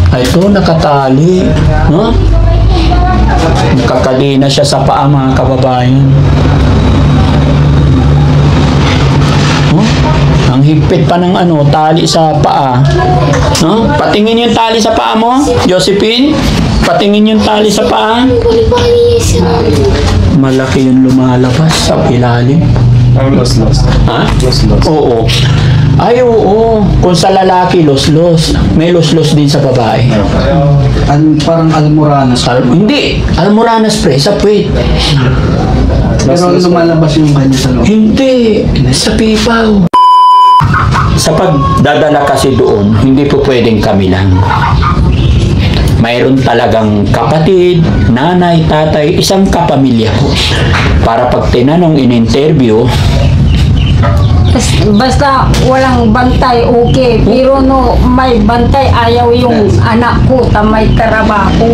Ay, ito, nakatali. No? Nakakadina siya sa paa, mga kababayan. No? Ang higpit pa ng tali sa paa. No? Patingin yung tali sa paa mo, Josephine. Patingin yung tali sa paa. Malaki yung lumalabas sa ilalim. Los. Ha? Los. Oo. Ay, oo. Kung sa lalaki, los-los. May los-los din sa babae. Parang almoranas. Hindi. Almoranas, pre. Sa puwit. Pero lumalabas yung kanya sa loob. Hindi. Sa pipaw. Sa pagdadala kasi doon, hindi po pwedeng kami lang. Mayroon talagang kapatid, nanay, tatay, isang kapamilya po. Para pag tinanong in-interview, basta walang bantay, okay. Pero no, may bantay, ayaw yung anak ko, may trabaho.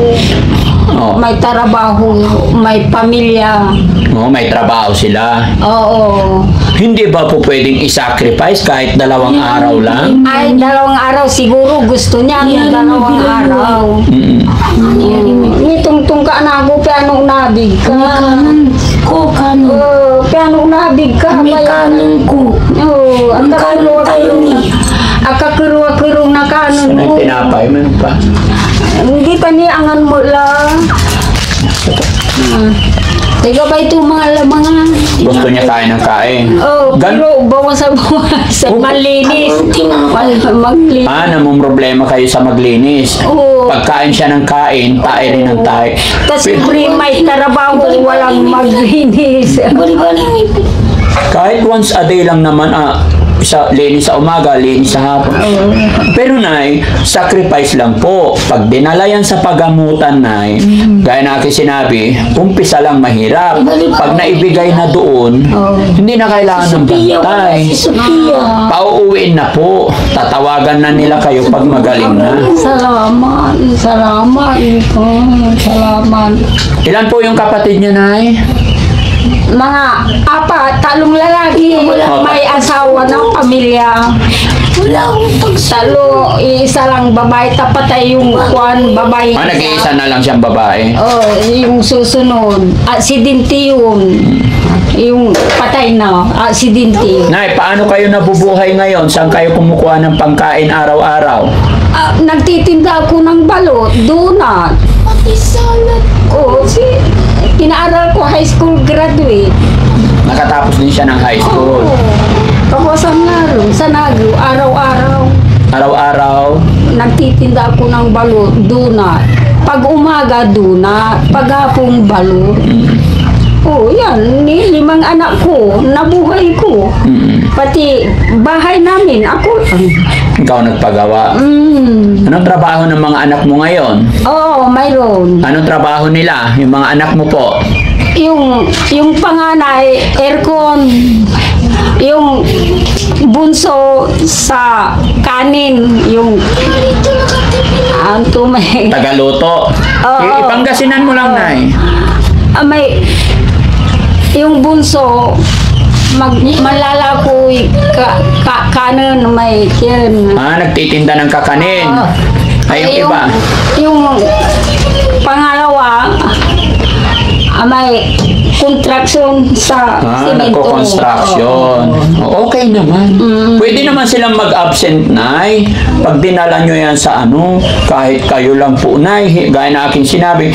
May trabaho, may pamilya. may trabaho sila. Oo. Hindi ba po pwedeng i-sacrifice kahit 2 araw lang? Ay, 2 araw siguro gusto niya ng 2 araw. Nitong ka na ako, pianong nabig ka. Pianong nabig ka. May kanan ko. Oo, ang kanan tayo ni. Akakirwa-kirong na kanan Sanay mo. tinapay, meron pa. Hindi pa niangan mo lang. Tiga ba ito mga Gusto niya kain ng kain. pero bawas sa maglinis. Maglinis. Namong problema kayo sa maglinis. Oo. Pagkain siya ng kain, tae rin ng tae. Kasi may trabaho, walang maglinis. Kahit once a day lang naman, linis sa umaga, linis sa hapon. Pero nay, sacrifice lang po. Pag dinala yan sa pagamutan, nay, gaya na aking sinabi, umpisa lang mahirap. Pag naibigay na doon, hindi na kailangan ng bantay. Pauuwiin na po. Tatawagan na nila kayo pag magaling na. Salamat. Salamat. Ilan po yung kapatid niya, nay? Mga 4, 3 lalaki. May asawa ng pamilya. Isa lang babae. Tapatay yung babae. Nag-iisa na lang siyang babae. Yung susunod. Aksidente yun. Yung patay na. Aksidente. Nay, paano kayo nabubuhay ngayon? Saan kayo kumukuha ng pangkain araw-araw? Nagtitinda ako ng balot. Donut. Pinaaral ko high school graduate. Nakatapos din siya ng high school. Tapos sa Nagro, araw-araw. Araw-araw? Nagtitinda ako ng balot, donut. Pag umaga, donut. Pag hapong balot. Yan. 5 anak ko, nabuhay ko. Pati bahay namin, ako. Ikaw nagpagawa. Anong trabaho ng mga anak mo ngayon? Mayroon. Anong trabaho nila, yung mga anak mo po? Yung panganay, aircon. Yung bunso sa kanin, yung may Tagaluto. Ipanggasinan mo lang, nay. may yung bunso malalakoy kanin may kin. Nagtitinda ng kakanin. Ay, yung iba? Yung pangalawa, may construction sa simento. Nagko-construction. Okay naman. Pwede naman silang mag-absent, nay. Pag dinala nyo yan sa kahit kayo lang po, nay. Gaya na aking sinabi,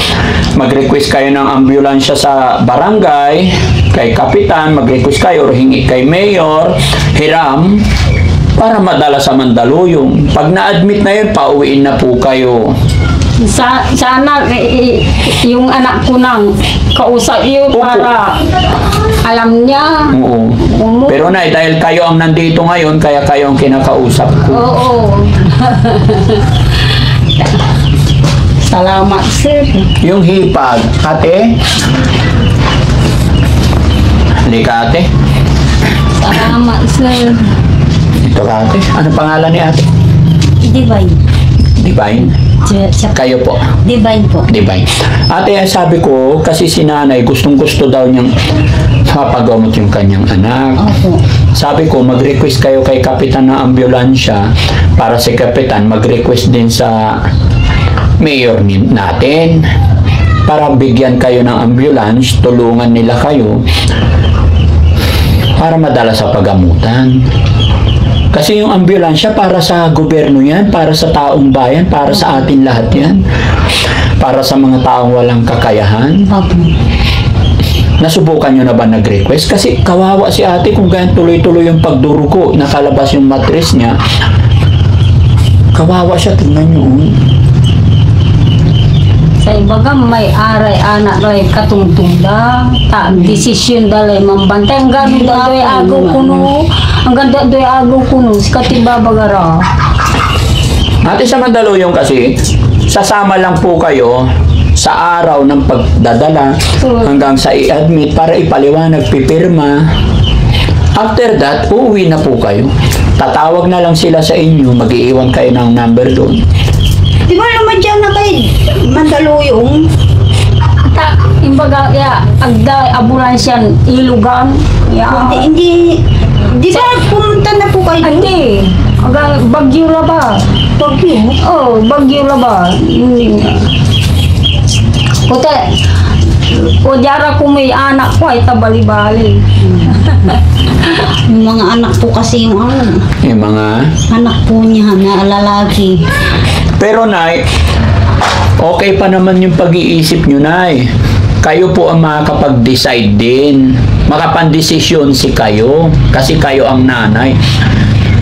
mag-request kayo ng ambulansya sa barangay, kay kapitan, mag-request kayo, or hingi kay mayor, hiram, para madala sa Mandaluyong. Pag na-admit na yun, pauwiin na po kayo. Sana yung anak ko nang kausap yun para alam niya. Oo. Pero nay, dahil kayo ang nandito ngayon, kaya kayo ang kinakausap ko. Oo. Salamat, sir. Yung hipag, ate? Halika, ate. Salamat, sir. Ito ka, ate. Ano pangalan ni ate? Divine. Divine? Kayo po? Divine po. Divine. Ate, sabi ko, kasi si nanay, gustong-gusto daw niyang mapagamot yung kanyang anak. Opo. Sabi ko, mag-request kayo kay kapitan ng ambulansya para si kapitan mag-request din sa mayor natin para bigyan kayo ng ambulance, tulungan nila kayo para madala sa pagamutan. Kasi yung ambulansya para sa gobyerno yan, para sa taong bayan, para sa atin lahat yan. Para sa mga taong walang kakayahan. Opo. Nasubukan nyo na ba nag-request? Kasi kawawa si ate kung ganyan tuloy-tuloy yung pagdurugo, nakalabas yung mattress niya. Kawawa siya, tingnan nyo. Sa ibaga may aray anak ray katungtungda ta desisyon dalay mambantay ang ganda doy agaw kuno ang ganda doy agaw kuno sikati babagara. Ate sa Mandaluyong kasi, sasama lang po kayo sa araw ng pagdadala hanggang sa i-admit para ipaliwanag, pipirma. After that, uuwi na po kayo. Tatawag na lang sila sa inyo, mag-iiwan kayo ng number doon. Di ba naman dyan na kay Mandaluyong? Ta imbaga ya agda ambulansyan ilugan ya. Hindi, di ba pumunta na po kayo? Andi aga bagyo la ba? Bagyo? Oh, bagyo la ba? Puta o jara ko may anak ko ay tabali-bali. Yung mga anak po kasi yung Yung mga... anak po niya na lalaki. Pero Nay, okay pa naman yung pag-iisip nyo, Nay. Kayo po ang makakapag-decide din. Makapandesisyon si kayo. Kasi kayo ang nanay.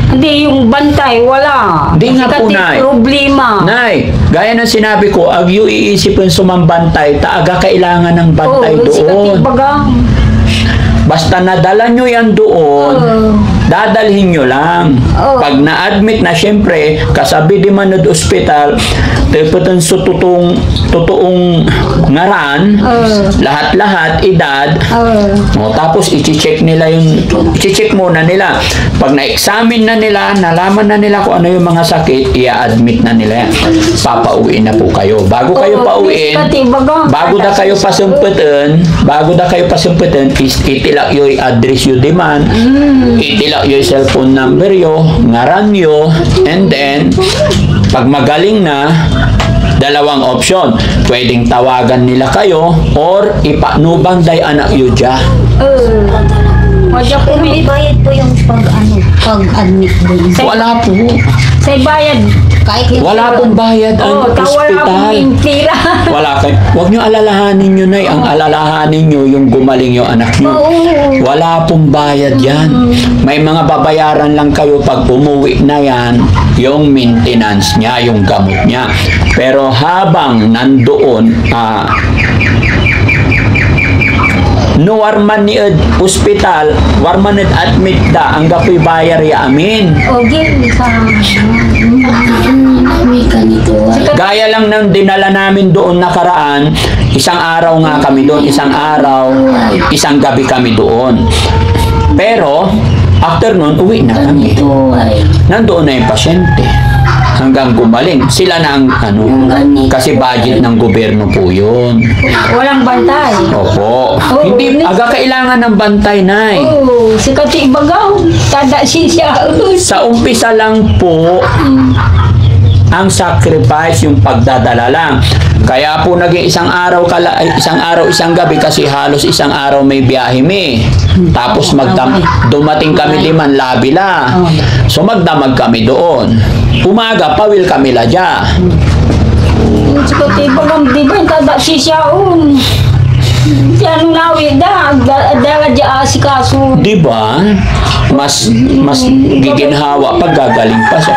Hindi, yung bantay, wala. Di nga po, Kasi Nay. problema. Nay, gaya ng sinabi ko, ag yung iisipin sumambantay, taaga kailangan ng bantay doon. Basta nadala nyo yan doon, dadalhin nyo lang. Pag na-admit na, syempre, kasabi di manod ospital, teputan sa totoong ngaran, lahat-lahat, edad, tapos i-check nila yung, i-check muna nila. Pag na-examine na nila, nalaman na nila kung ano yung mga sakit, i-admit na nila yan. Papauwi na po kayo. Bago kayo pauwiin, bago na kayo pasumputin, itilak yung address yung demand, itilak yung cellphone number yung, ngaran yung, and then, pag magaling na, dalawang option. Pwedeng tawagan nila kayo or ipanubang day anak yu dya. Pero may bayad po yung pag-admit doon. Wala po. Say bayad. Kahit Wala pong bayad ang Wala ospital. akong tira. Wala kayo. Huwag nyo alalahanin nyo, Nay. Ang alalahanin nyo yung gumaling yung anak nyo. Wala pong bayad yan. May mga babayaran lang kayo pag umuwi na yan, yung maintenance niya, yung gamot niya. Pero habang nandoon, no warman ni ospital, warman at admit da, ang gapoy bayar ya amin. Okay, may ganito. Gaya lang ng dinala namin doon nakaraan, isang araw nga kami doon, isang araw, isang gabi kami doon. Pero, after nun, uwi na kami. Nandoon na yung pasyente. Hanggang gumaling. Sila na ang kasi budget ng gobyerno po yun. walang bantay. Opo. Hindi, aga kailangan ng bantay, Nay. Si Kati Bagaw, tada siya. Sa umpisa lang po, ang sacrifice yung pagdadala lang. Kaya po naging isang araw, isang gabi kasi halos isang araw may biyahe mi. Tapos dumating kami liman labila. So magdamag kami doon. Umaga, pawil kami ladya. Si Kati Bagaw, di ba, tada siya. Yan nawi da, dala dya si kaso. Di ba? Mas giginhawa pag gagaling pa siya.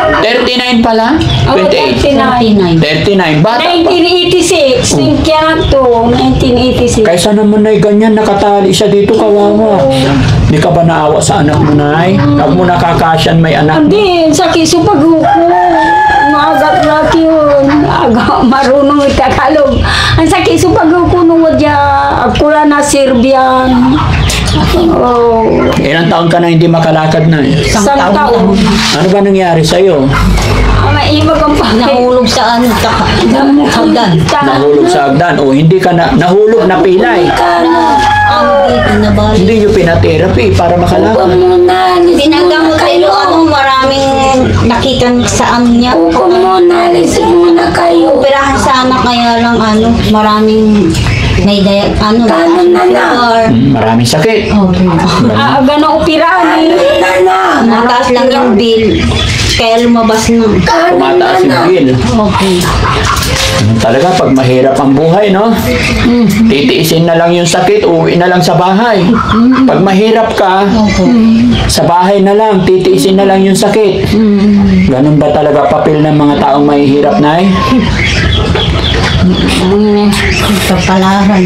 39 pala? 28? 39. 39. Bata pa. 1986, tingkyan to, 1986. Kaysa naman Nay ganyan, nakatali siya dito, kawawa. Di ka ba naawa sa anak mo, Nay? Huwag mo nakakasyan may anak mo. Hindi, sa kiso paghuko. Maagat laki yun. Aga, marunong itagalog. Ang sa kiso paghuko nung wadya, akula na Serbian. Ilang taon ka na hindi makalakad na eh? Isang taon. Ano ba nangyari sa'yo? Maibag ang Nahulog sa hagdan. Nahulog sa hagdan o hindi ka nahulog na pilay? Pinabali. Hindi nyo pinatherapy para makalakad. Pinagamot kayo maraming nakita sa niya. kayo. Operahan sana kaya lang maraming may sugar. Maraming sakit. Aga na operahan eh. Mataas lang yung bill. Kaya lumabas na. Tumataas yung bill. Okay. Ganun talaga pag mahirap ang buhay, no? Titiisin na lang yung sakit, uwi na lang sa bahay. Pag mahirap ka, sa bahay na lang, titiisin na lang yung sakit. Ganun ba talaga papel ng mga taong mahihirap, Nay? Kapalaran.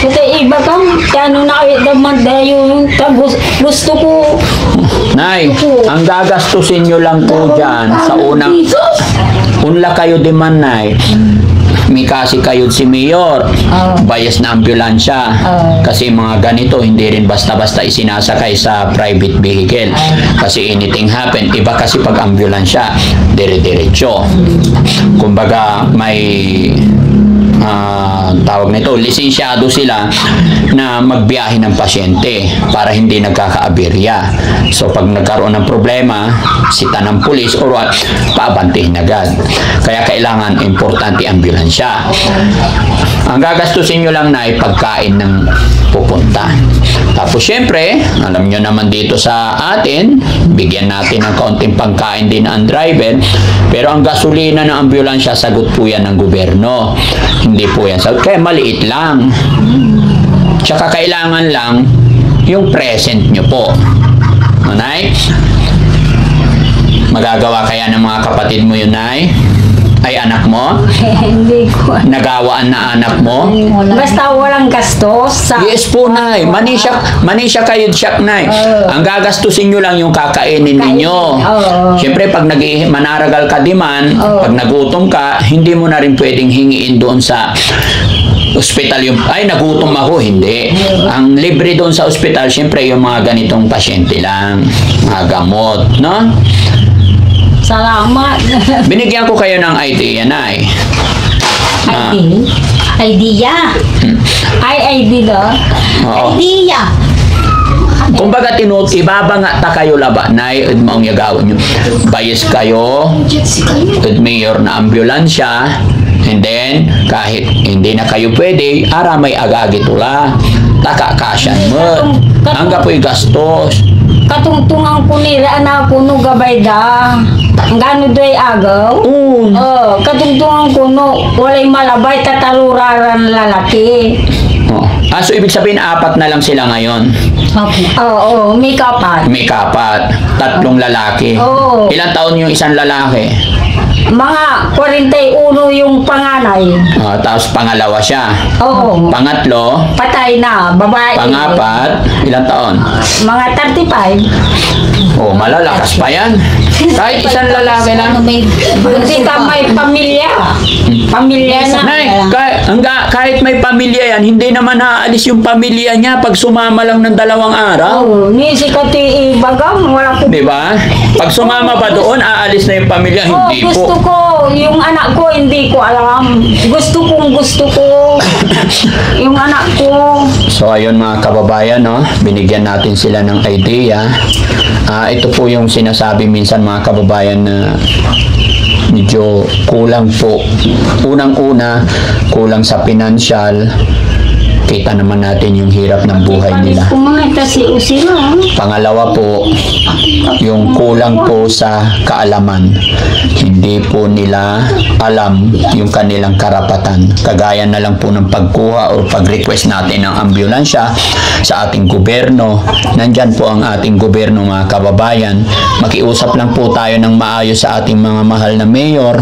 Kasi iba kang, ano na naman yung gusto ko. Nay, ang gagastusin nyo lang po dyan sa unla kayo di man, Nay. May kasi kayo si Mayor, bias na ambulansya. Kasi mga ganito, hindi rin basta-basta isinasakay sa private vehicle. Kasi anything happen, iba kasi pag ambulansya, dire-diretso. Kumbaga, may tawag nito, lisensyado sila na magbiyahe ng pasyente para hindi nagkakaaberya. So pag nagkaroon ng problema, sita ng pulis or what, paabantihin agad. Kaya kailangan importante ambulansya. Ang gagastusin nyo lang na ay pagkain ng pupunta. Tapos syempre, alam nyo naman dito sa atin, bigyan natin ng kaunting pagkain din ang driver, pero ang gasolina ng ambulansya, sagot po yan ng gobyerno. Hindi po yan sagot. Kaya maliit lang. Tsaka kailangan lang yung present nyo po. Nay? Magagawa kaya ng mga kapatid mo yun, Nay? Ay anak mo? Hindi ko. Nagawaan na anak mo? Basta walang gastos sa... Yes po, Nay. Manisya kayo siyak, Nay. Ang gagastusin nyo lang yung kakainin ninyo. Siyempre, pag manaragal ka di man, pag nagutom ka, hindi mo na rin pwedeng hingiin doon sa ospital yung, ay, nagutom ako. Hindi. Ang libre doon sa ospital, siyempre, yung mga ganitong pasyente lang. Mga gamot, no? Salamat. Binigyan ko kayo ng idea, Nay. Idea. Ay, dito. Oo. Idea. Kumbaga ibaba nga ta kayo laba, Nay, maong yagawin nyo. Bayis kayo, mayor na ambulansya, and then, kahit hindi na kayo pwede, ara may agagi tula, takakasyan mo. Hangga po'y gastos. Katungtungan ko nila anak ko no gabay da. Ang gano do'y agaw. Katungtungan ko no, walay malabay tataluraran lalaki. So ibig sabihin, 4 na lang sila ngayon. Okay. Oo, may kapat. May 4, 3 lalaki. Oo. Ilang taon yung isang lalaki? Mga 41 yung panganay. Tapos pangalawa siya. Oo. Pangatlo, Patay na, babae. pangapat, ilang taon? Mga 35. Malalakas pa yan. Kahit isang lalaki lang. Hindi ka may pamilya. Pamilya na. Nay, kahit may pamilya yan, hindi naman naaalis yung pamilya niya pag sumama lang ng 2 araw. Ni si Kati Ibagam, wala ko. Di ba? Pag sumama pa doon, aalis na yung pamilya. Hindi gusto po. ko, yung anak ko, hindi ko alam. Gusto ko. Yung anak ko. So ayun mga kababayan, no? Binigyan natin sila ng idea. Ito po yung sinasabi minsan mga kababayan na medyo kulang po. Unang-una, kulang sa pinansyal. Kita naman natin yung hirap ng buhay nila. Pangalawa po, yung kulang po sa kaalaman. Hindi po nila alam yung kanilang karapatan. Kagaya na lang po ng pagkuha o pag-request natin ng ambulansya sa ating gobyerno. Nandyan po ang ating gobyerno mga kababayan. Makiusap lang po tayo ng maayos sa ating mga mahal na mayor.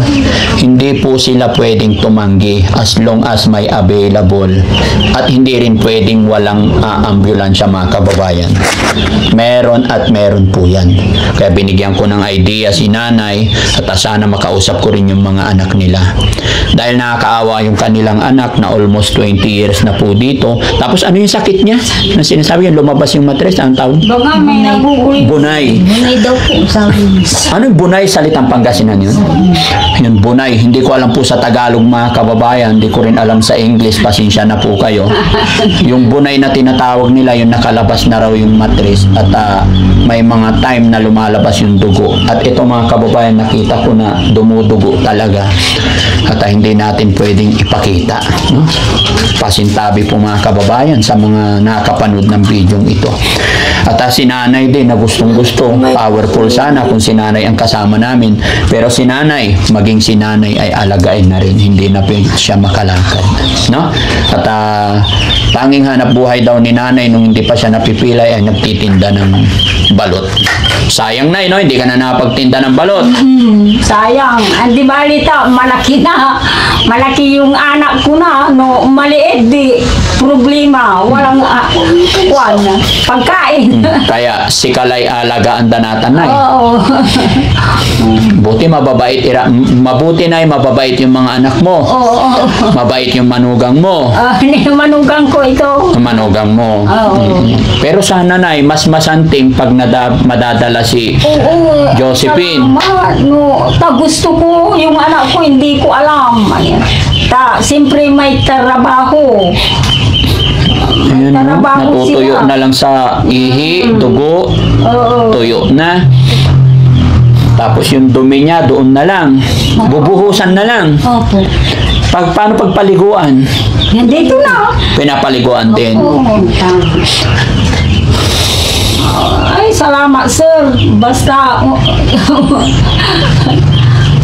Hindi po sila pwedeng tumanggi as long as may available. At hindi rin pwedeng walang ambulansya mga kababayan. Meron at meron po yan. Kaya binigyan ko ng idea si nanay at sana makausap ko rin yung mga anak nila. Dahil nakakaawa yung kanilang anak na almost 20 years na po dito. Tapos ano yung sakit niya? Na sinasabi yan, lumabas yung matres, ang tawag? Baka may nagugulit. Bunay. Bunay daw po, sabi. Ano yung bunay? Salitang Pangasinan yun? Yun, bunay. Hindi ko alam po sa Tagalog mga kababayan. Hindi ko rin alam sa English. Pasensya na po kayo. Yung bunay na tinatawag nila, yung nakalabas na raw yung matris at may mga time na lumalabas yung dugo. At ito mga kababayan, nakita ko na dumudugo talaga at hindi natin pwedeng ipakita, no? Pasintabi po mga kababayan sa mga nakapanood ng video ito. At si nanay din na gustong gusto, powerful sana kung si nanay ang kasama namin, pero si nanay, maging si nanay ay alagain na rin, hindi na siya makalakad, no? At tanging hanap buhay daw ni nanay nung hindi pa siya napipilay ay nagtitinda ng balot. Sayang na, no? Hindi ka na napagtinda ng balot. Sayang. Hindi balita, malaki na. Malaki yung anak ko na. No, maliit di problema. Walang pagkain. Kaya si Kalay alagaan danatan na. Oo. Buti mababait, mabuti na mababait yung mga anak mo. Oo. Mabait yung manugang mo. Manugang ko ito. Manugang mo. Oo. Pero sana na mas masanting pag madadala si Oo. Josephine. Salamat. No, gusto ko yung anak ko, hindi ko alam. Siyempre may trabaho. Ayun, no? Trabaho Natutuyo sila. na lang sa ihi, dugo, Oo. tuyo na. Tapos yung dumi niya, doon na lang. Bubuhusan na lang. Opo. Paano pagpaliguan? Yan dito na. Pinapaliguan din. Oo. Ay, salamat sir. Basta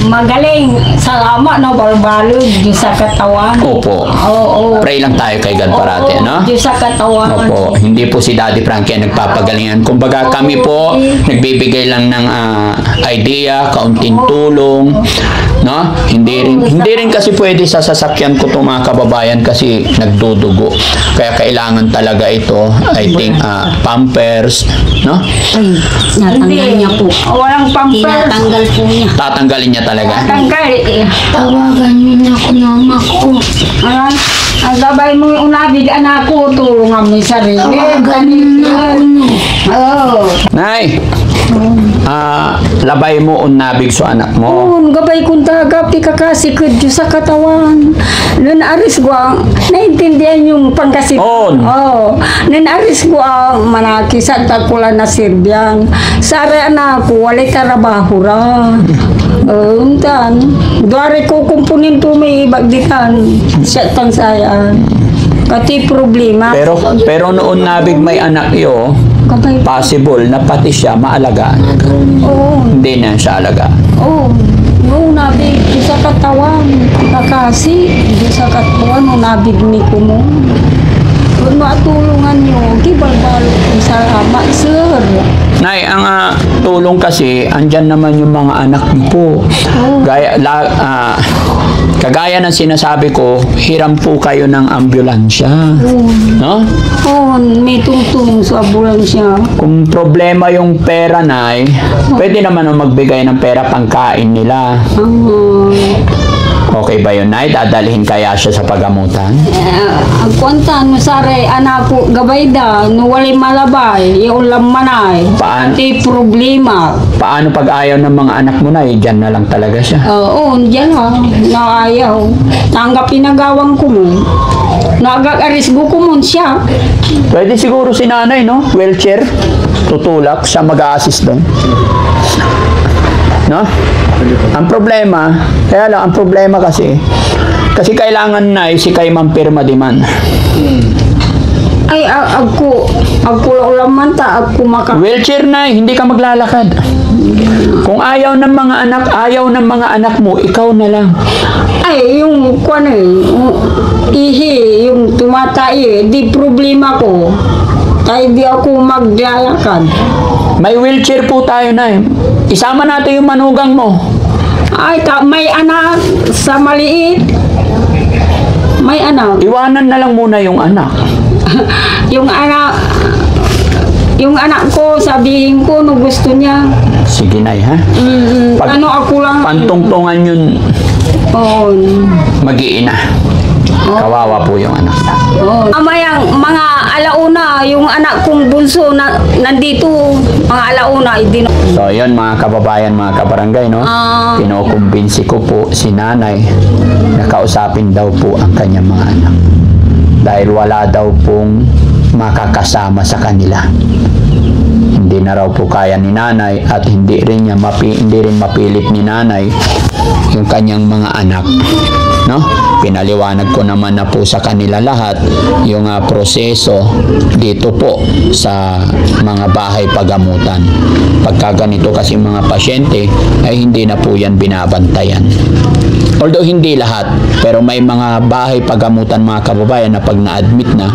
magaling. Salamat na balbalod Diyos sa katawan. Opo. Oo. Pray lang tayo kay God parati, no? Diyos sa katawan. Opo, hindi po si Daddy Frankie ang nagpapagalingan. Kumbaga kami po, nagbibigay lang ng idea, kaunting tulong, no? Hindi rin kasi pwede sa sasakyan ko itong mga kababayan kasi nagdudugo. Kaya kailangan talaga ito, I think, pampers, no? Ay, natanggal niya po. Walang pampers. Tinatanggal po niya. Tatanggalin niya talaga. Tanggal eh. Tawagan niyo na ako ng anak ko. Ayan. Ang gabay mo yung unabig anak ko, tulungan mo yung sarili. Tawagan niyo na ako no. Oo. Nay, labay mo unabig sa anak mo. Oo, gabay kong tagap, ikakasikod Diyos sa katawan. Nun aris ko ang, naintindihan yung pangkasikod. Oo. Nun aris ko ang manakisat takula na sirbiyang. Sari anak ko, walay trabaho ra. Untan. Duwari ko kumpunin to may ibagdikan. Siya tansayan. Kati problema. Pero noon nabig may anak yo, Gabay. possible na pati siya maalagaan. Oo. Hindi na siya alagaan. Oo. No, nabig di sa katawan. Kakasi, di sa katawan, no, nabig ni ko mo. Kung matulungan nyo, kibalbalo kung salamat, sir. Nay, ang tulong kasi, andyan naman yung mga anak niyo po. Kagaya ng sinasabi ko, hiram po kayo ng ambulansya. No? Oo, may tungtung sa ambulansya. Kung problema yung pera, Nay, pwede naman magbigay ng pera pangkain nila. Okay ba yun, Nay? Dadalhin kaya siya sa pagamutan? Ang kwantan mo sare, anak ko, gabay da, no walay malabay, iulam manay. Pati problema. Paano pag ayaw ng mga anak mo, Nay? Diyan na lang talaga siya. Oo, diyan ha, naayaw. Tanggap pinagawang ko mo. Nagag-arisgo ko mo siya. Pwede siguro si nanay, no? Wheelchair, tutulak, siya mag-a-assist doon. No? Ang problema, kaya lang, ang problema kasi kailangan na si kay mampirma di man. Ay, ako lang man ta, ako Wheelchair na, hindi ka maglalakad. Kung ayaw ng mga anak mo, ikaw na lang. Ay, yung ihi, yung tumatay, di problema ko. Ay, di ako maglalakad. May wheelchair po tayo, Nay. Isama natin yung manugang mo. Ay, may anak sa maliit. May anak. Iwanan na lang muna yung anak. Yung anak ko, sabihin ko, no gusto niya. Sige, Nay, ha? Ano ako lang. Pantungtungan yun, Oo. mag-iina. Kawawa po yung anak. Mamayang mga alauna, yung anak kong bunso na nandito, mga alauna, So, yun mga kababayan, mga kabarangay, no? Kinukumbinsi ko po si nanay na kausapin daw po ang kanyang mga anak. dahil wala daw pong makakasama sa kanila. Hindi na raw po kaya ni nanay at hindi rin mapilit ni nanay yung kanyang mga anak, no? Pinaliwanag ko naman na po sa kanila lahat yung proseso dito po sa mga bahay pagamutan. Pagka ganito kasi mga pasyente ay hindi na po yan binabantayan. Although hindi lahat, pero may mga bahay pagamutan mga kababayan na pag na-admit na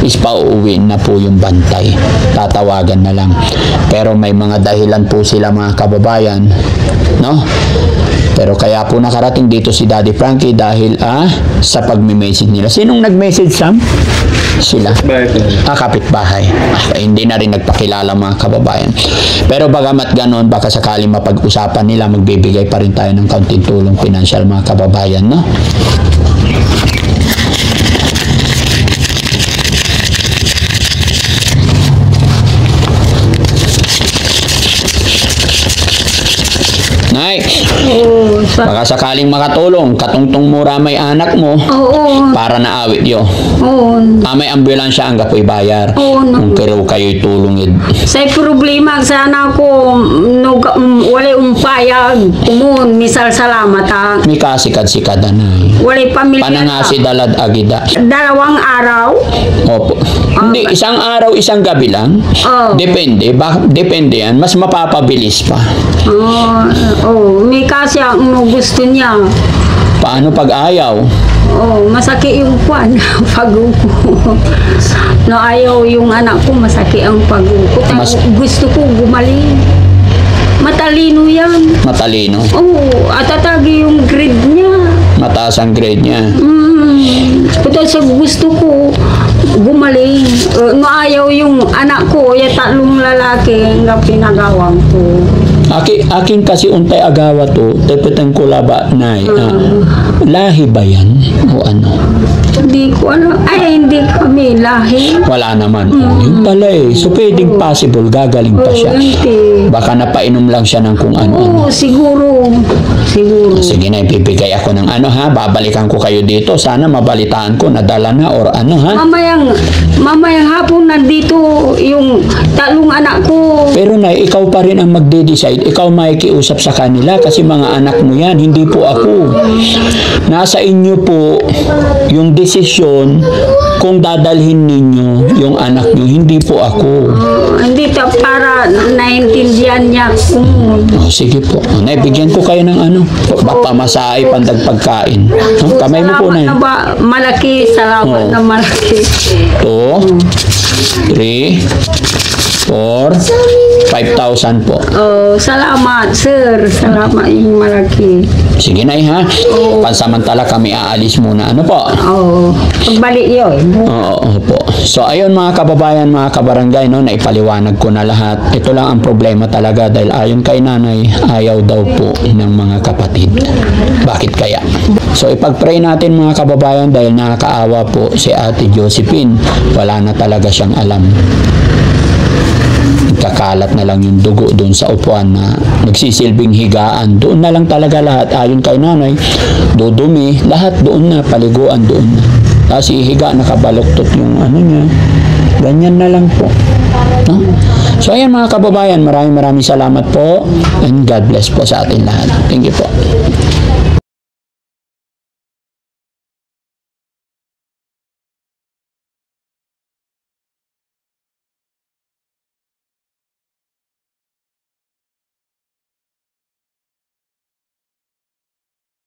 is pauuwiin na po yung bantay. Tatawagan na lang. Pero may mga dahilan po sila mga kababayan, no? Pero kaya po nakarating dito si Daddy Frankie dahil sa pagme-message nila. Sinong nag-message, Sam? Sila. Kapitbahay. Hindi na rin nagpakilala mga kababayan. Pero bagamat ganon, baka sakaling mapag-usapan nila, magbibigay pa rin tayo ng kaunting tulong pinansyal mga kababayan, no? Nay, baka sakaling makatulong, katungtong mura may anak mo Oo. para na awit yo. Oo. May ambulansya ang kapoy bayar. Oo, no. Kung kiro kayo'y tulungid. Sa problema sana ko wala umpayag kumun misal salamat May kasikad-sikad na nay. wala pamilya. Panangasi dalad agida. 2 araw. Opo. Hindi, isang araw, isang gabi lang. Oh. Depende. Depende yan. Mas mapapabilis pa. May kasi ang gusto niya. Paano pag ayaw? Masakit yung kwan. Pag-upo. No, ayaw yung anak ko, masakit ang pag-upo. Gusto ko gumaling. Matalino yan. Matalino. At tatagi yung grade niya. Mataas ang grade niya. Pero sa gusto ko gumaling. No, ayaw yung anak ko, yung 3 lalaki nga pinagawang ko. Akin kasi untay agawa to, tepetan ko laba nay. Lahi ba yan? O ano? Hindi ko alam. Ay, hindi kami lahi. Wala naman. Yun pala eh. So pwedeng possible, gagaling pa siya. Baka napainom lang siya ng kung ano-ano. Siguro. Sige na, ipipigay ako ng babalikan ko kayo dito. Sana mabalitaan ko, nadala na or ano ha. Mamayang hapon nandito yung 3 anak ko. Pero na, ikaw pa rin ang magde-decide. Ikaw makikiusap sa kanila kasi mga anak mo yan, hindi po ako. Nasa inyo po yung desisyon kung dadalhin ninyo yung anak nyo, hindi po ako. Hindi to para naintindihan niya kung Sige po. Naibigyan ko kayo ng pamasahe, pandag pagkain. Kamay mo po na yun. Malaki, salamat na malaki. 2, 3, 4, 5,000 po. Salamat, sir. Salamat yung malaki. Sige na ha. Pansamantala kami aalis muna. Ano po? Pagbalik yun. Oo po. So ayun mga kababayan, mga kabarangay, no, naipaliwanag ko na lahat. Ito lang ang problema talaga dahil ayon kay nanay, ayaw daw po ng mga kapatid. Bakit kaya? So ipag-pray natin mga kababayan dahil nakakaawa po si Ate Josephine. Wala na talaga siyang alam. Kakalat na lang yung dugo doon sa upuan na nagsisilbing higaan. Doon na lang talaga lahat. Ayon kay nanay, dudumi, lahat doon na, paliguan doon na. Tapos ihiga, nakabaluktot yung niya. Ganyan na lang po. No? So ayan mga kababayan, maraming salamat po and God bless po sa atin lahat. Thank you po.